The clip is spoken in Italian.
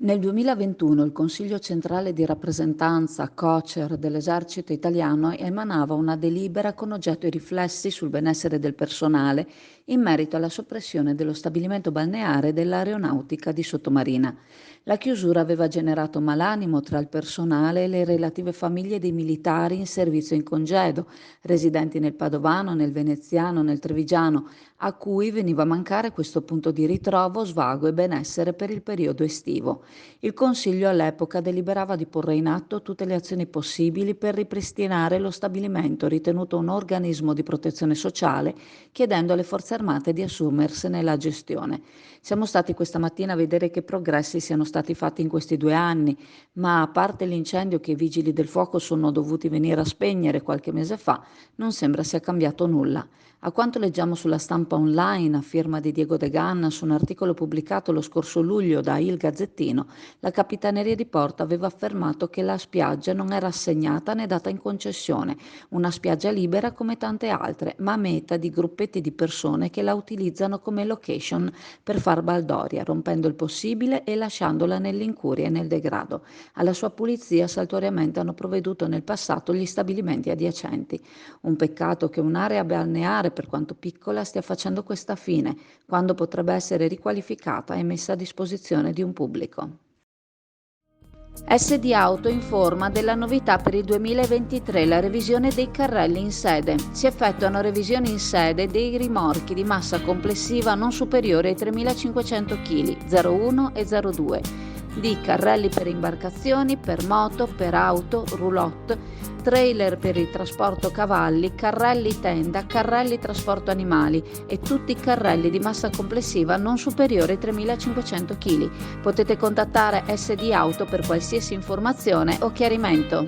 Nel 2021 il Consiglio centrale di rappresentanza (COCER) dell'Esercito Italiano emanava una delibera con oggetto i riflessi sul benessere del personale in merito alla soppressione dello stabilimento balneare dell'Aeronautica di Sottomarina. La chiusura aveva generato malanimo tra il personale e le relative famiglie dei militari in servizio in congedo, residenti nel Padovano, nel Veneziano, nel Trevigiano, a cui veniva a mancare questo punto di ritrovo, svago e benessere per il periodo estivo. Il Consiglio all'epoca deliberava di porre in atto tutte le azioni possibili per ripristinare lo stabilimento ritenuto un organismo di protezione sociale, chiedendo alle Forze Armate di assumersene la gestione. Siamo stati questa mattina a vedere che progressi siano stati fatti in questi 2 anni, ma a parte l'incendio che i vigili del fuoco sono dovuti venire a spegnere qualche mese fa, non sembra sia cambiato nulla. A quanto leggiamo sulla stampa online, a firma di Diego De Ganna, su un articolo pubblicato lo scorso luglio da Il Gazzettino, la Capitaneria di Porto aveva affermato che la spiaggia non era assegnata né data in concessione, una spiaggia libera come tante altre, ma meta di gruppetti di persone che la utilizzano come location per far baldoria, rompendo il possibile e lasciandola nell'incuria e nel degrado. Alla sua pulizia saltuariamente hanno provveduto nel passato gli stabilimenti adiacenti. Un peccato che un'area balneare, per quanto piccola, stia facendo questa fine, quando potrebbe essere riqualificata e messa a disposizione di un pubblico. SD Auto informa della novità per il 2023, la revisione dei carrelli in sede. Si effettuano revisioni in sede dei rimorchi di massa complessiva non superiore ai 3.500 kg, 01 e 02, di carrelli per imbarcazioni, per moto, per auto, roulotte, trailer per il trasporto cavalli, carrelli tenda, carrelli trasporto animali e tutti i carrelli di massa complessiva non superiore ai 3.500 kg. Potete contattare SD Auto per qualsiasi informazione o chiarimento.